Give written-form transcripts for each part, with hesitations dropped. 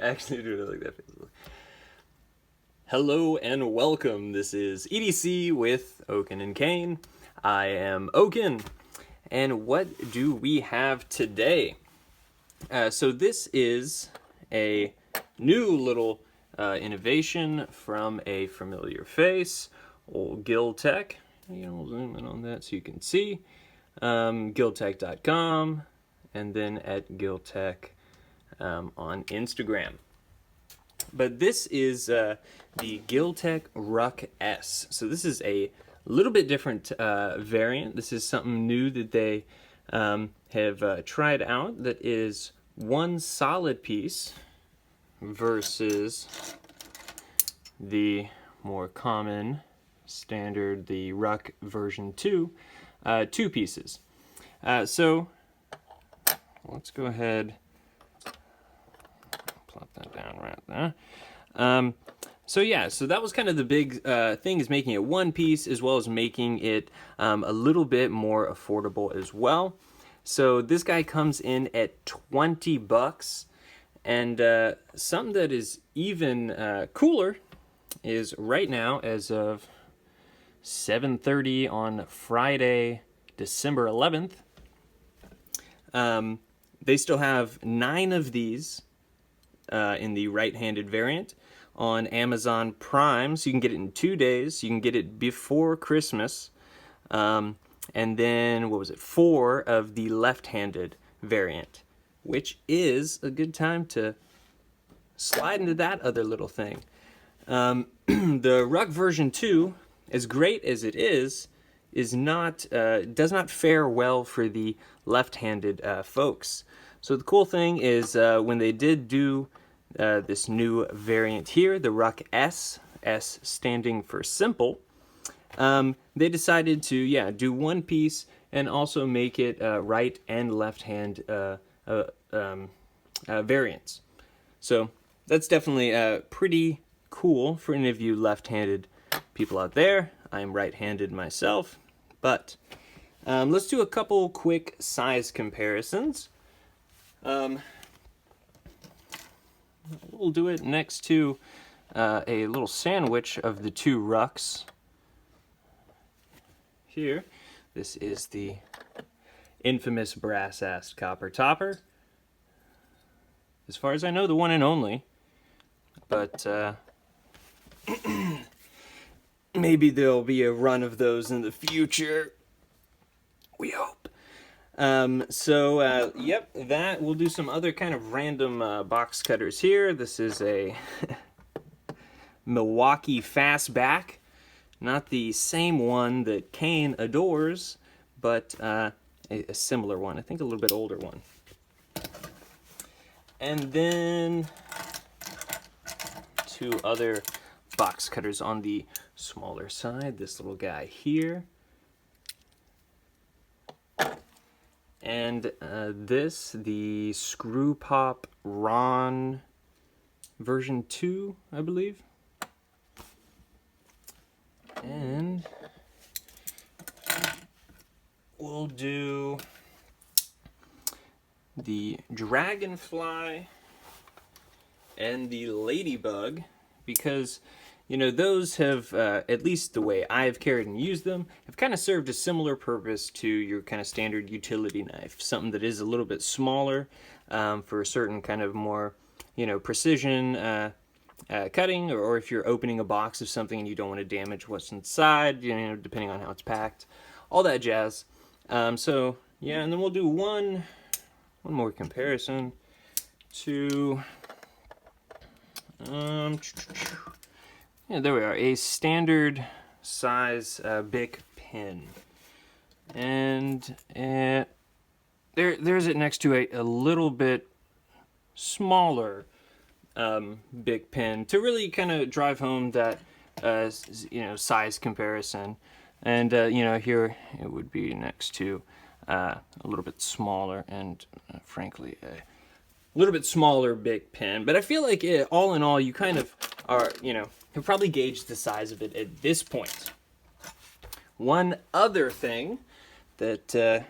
Actually, do it like that. Hello and welcome. This is EDC with Oaken and Kane. I am Oaken. And what do we have today? So this is a new little innovation from a familiar face, old Giltek. I'll zoom in on that so you can see. Giltek.com, and then at Giltek on Instagram. But this is the Giltech RUK S. So this is a little bit different variant. This is something new that they have tried out, that is one solid piece versus the more common standard, the RUK version 2, 2 pieces. So let's go ahead, plop that down right there. So that was kind of the big thing, is making it one piece as well as making it a little bit more affordable as well. So this guy comes in at $20, and something that is even cooler is right now, as of 7:30 on Friday, December 11th, they still have 9 of these in the right-handed variant on Amazon Prime. So you can get it in 2 days. You can get it before Christmas. And then, 4 of the left-handed variant, which is a good time to slide into that other little thing. The RUK version 2, as great as it is not does not fare well for the left-handed folks. So the cool thing is, when they did do this new variant here, the RUK S, S standing for simple, they decided to do one piece and also make it right and left hand variants. So that's definitely pretty cool for any of you left-handed people out there. I'm right-handed myself, but let's do a couple quick size comparisons. We'll do it next to a little sandwich of the 2 RUKs. Here, this is the infamous brass-assed copper topper. As far as I know, the one and only, but maybe there'll be a run of those in the future. We hope. Yep, that. We'll do some other kind of random box cutters here. This is a Milwaukee Fastback. Not the same one that Kane adores, but a similar one. I think a little bit older one. And then 2 other box cutters on the smaller side. This little guy here. And the Screw Pop Ron version 2, I believe. And we'll do the Dragonfly and the Ladybug, because, those have, at least the way I've carried and used them, have kind of served a similar purpose to your kind of standard utility knife. Something that is a little bit smaller for a certain kind of more, precision cutting, or if you're opening a box of something and you don't want to damage what's inside, depending on how it's packed, all that jazz. And then we'll do one more comparison to, there we are, a standard size Bic pen, and there's it next to a little bit smaller Bic pen, to really kind of drive home that size comparison. And here it would be next to a little bit smaller and frankly a little bit smaller Bic pen. But I feel like all in all, you kind of are, can probably gauge the size of it at this point. One other thing that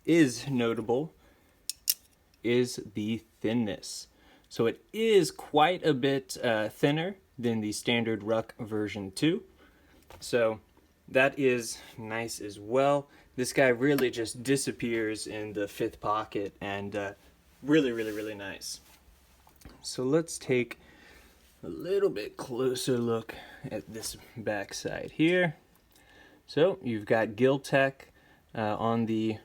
is notable is the thinness. So it is quite a bit thinner than the standard RUK version 2. So that is nice as well. This guy really just disappears in the 5th pocket, and really, really, really nice. So let's take a little bit closer look at this back side here. So you've got Giltek on the,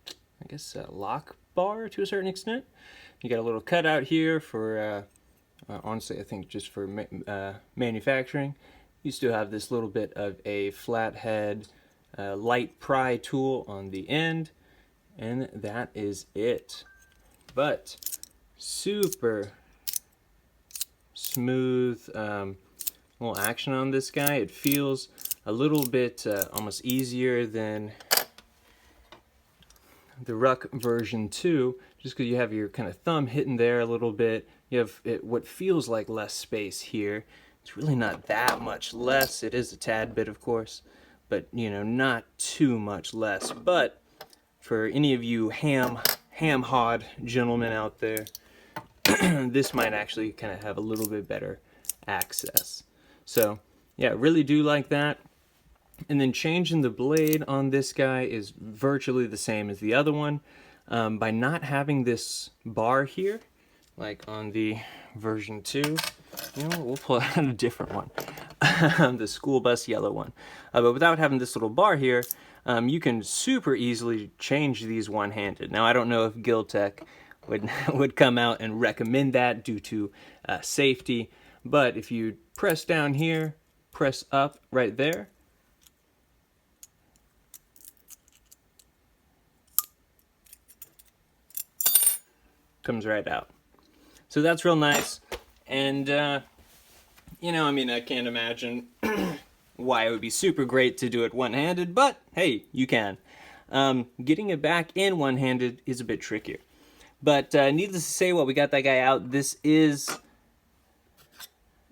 I guess, lock bar to a certain extent. You got a little cutout here for, honestly, I think just for manufacturing. You still have this little bit of a flathead light pry tool on the end, and that is it. But super smooth little action on this guy. It feels a little bit almost easier than the RUK version 2, just because you have your kind of thumb hitting there a little bit. You have what feels like less space here. It's really not that much less. It is a tad bit, of course, but you know, not too much less. But for any of you ham-hod gentlemen out there, this might actually kind of have a little bit better access. So yeah, really do like that. And then changing the blade on this guy is virtually the same as the other one. By not having this bar here, like on the version 2, you know, we'll pull out a different one, the school bus yellow one. But without having this little bar here, you can super easily change these one-handed. Now, I don't know if Giltek would come out and recommend that due to safety, but if you press down here, press up right there, comes right out. So that's real nice. And, you know, I mean, I can't imagine why it would be super great to do it one-handed, but hey, you can. Getting it back in one-handed is a bit trickier. But needless to say, while we got that guy out, this is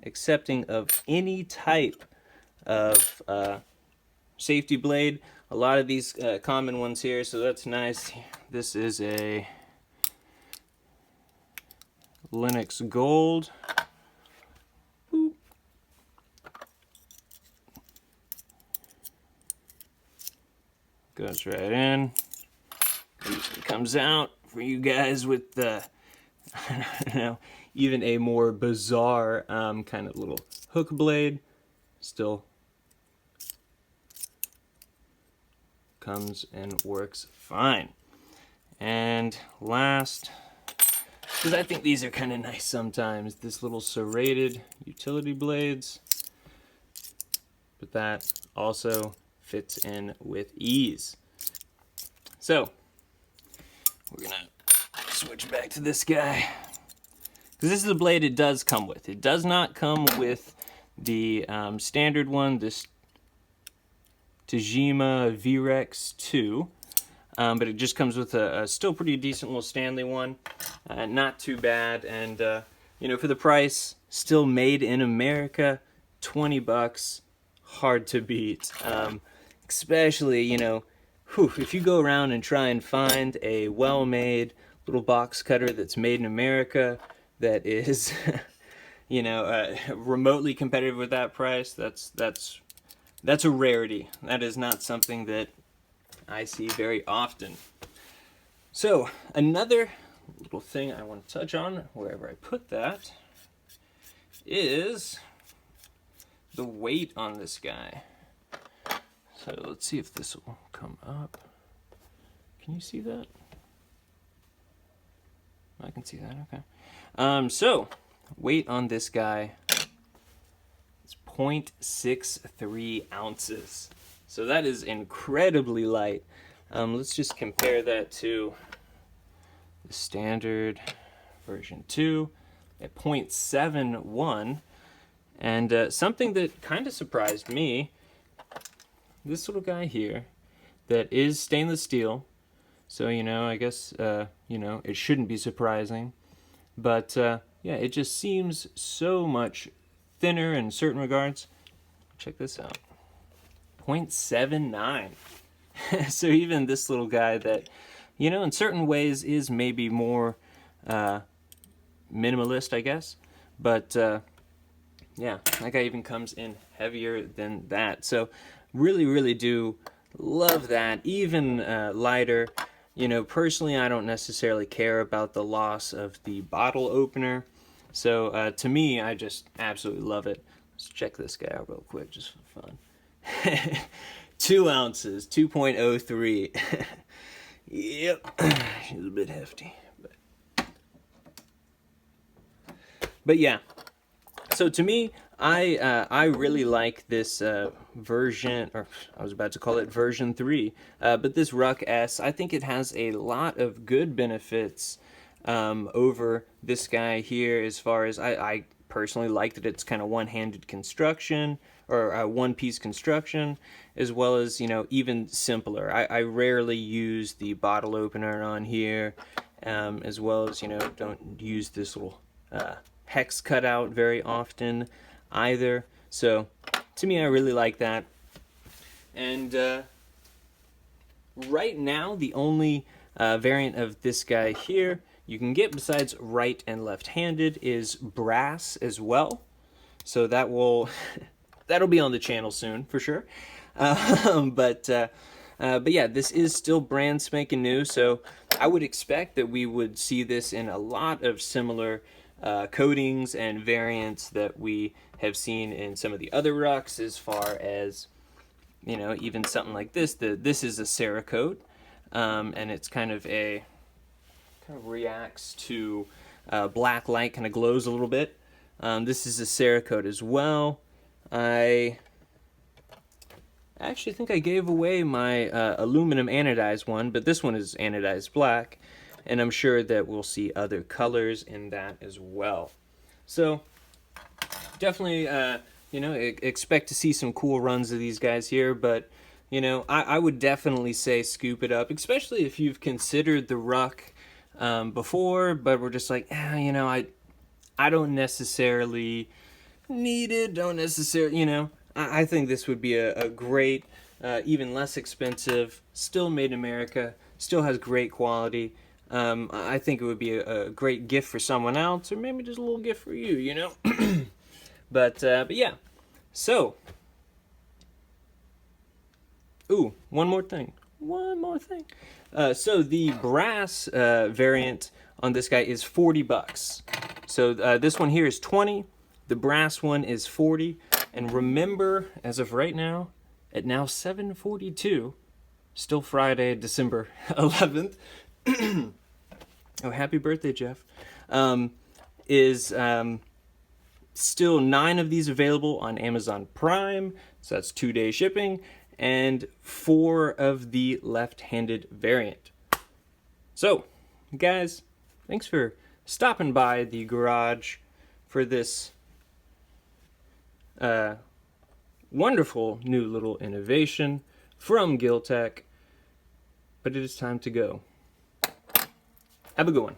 accepting of any type of safety blade. A lot of these common ones here, so that's nice. This is a Linux Gold. Boop. Goes right in. It comes out for you guys with the, I don't know, even a more bizarre kind of little hook blade. Still comes and works fine. And last, because I think these are kind of nice sometimes, this little serrated utility blades, but that also fits in with ease. So we're gonna switch back to this guy, because this is the blade it does come with. It does not come with the standard one, this Tajima VREX 2. But it just comes with a still pretty decent little Stanley one. Not too bad, and you know, for the price, still made in America, 20 bucks, hard to beat. Especially, you know, if you go around and try and find a well-made little box cutter that's made in America that is, you know, remotely competitive with that price, that's a rarity. That is not something that I see very often. So another little thing I want to touch on, wherever I put that, is the weight on this guy. So let's see if this will come up. Can you see that? I can see that, okay. So weight on this guy is 0.63 ounces. So that is incredibly light. Let's just compare that to the standard version 2 at 0.71. And something that kind of surprised me, this little guy here, that is stainless steel. So, you know, I guess, you know, it shouldn't be surprising. But, yeah, it just seems so much thinner in certain regards. Check this out. 0.79. So even this little guy that, you know, in certain ways is maybe more minimalist, I guess. But yeah, that guy even comes in heavier than that. So really do love that. Even lighter. You know, personally, I don't necessarily care about the loss of the bottle opener. So to me, I just absolutely love it. Let's check this guy out real quick, just for fun. 2 ounces, 2.03. Yep, she's a bit hefty. But yeah, so to me, I really like this version, or I was about to call it version 3, but this RUK S, I think it has a lot of good benefits over this guy here, as far as I personally like that it's kind of one-handed construction, or one-piece construction, as well as, you know, even simpler. I rarely use the bottle opener on here, as well as, you know, don't use this little hex cutout very often either. So to me, I really like that. And right now, the only variant of this guy here you can get, besides right and left-handed, is brass as well. So that will that'll be on the channel soon for sure. But yeah, this is still brand spanking new, so I would expect that we would see this in a lot of similar coatings and variants that we have seen in some of the other rucks, as far as, you know, even something like this. This is a Cerakote, and it's kind of reacts to black light, kind of glows a little bit. This is a Cerakote as well. I actually think I gave away my aluminum anodized one, but this one is anodized black, and I'm sure that we'll see other colors in that as well. So definitely, you know, expect to see some cool runs of these guys here, but, you know, I would definitely say scoop it up, especially if you've considered the RUK before, but we're just like, you know, I don't necessarily need it, don't necessarily, you know. I think this would be a great, even less expensive, still made in America, still has great quality. I think it would be a great gift for someone else, or maybe just a little gift for you, you know? But yeah, so, ooh, one more thing. So the brass variant on this guy is $40. So this one here is 20, the brass one is 40, and remember, as of right now, at now 7:42, still Friday, December 11th, oh, happy birthday, Jeff, is still 9 of these available on Amazon Prime, so that's 2-day shipping, and 4 of the left-handed variant. So, guys, thanks for stopping by the garage for this wonderful new little innovation from Giltech, but it is time to go. Have a good one.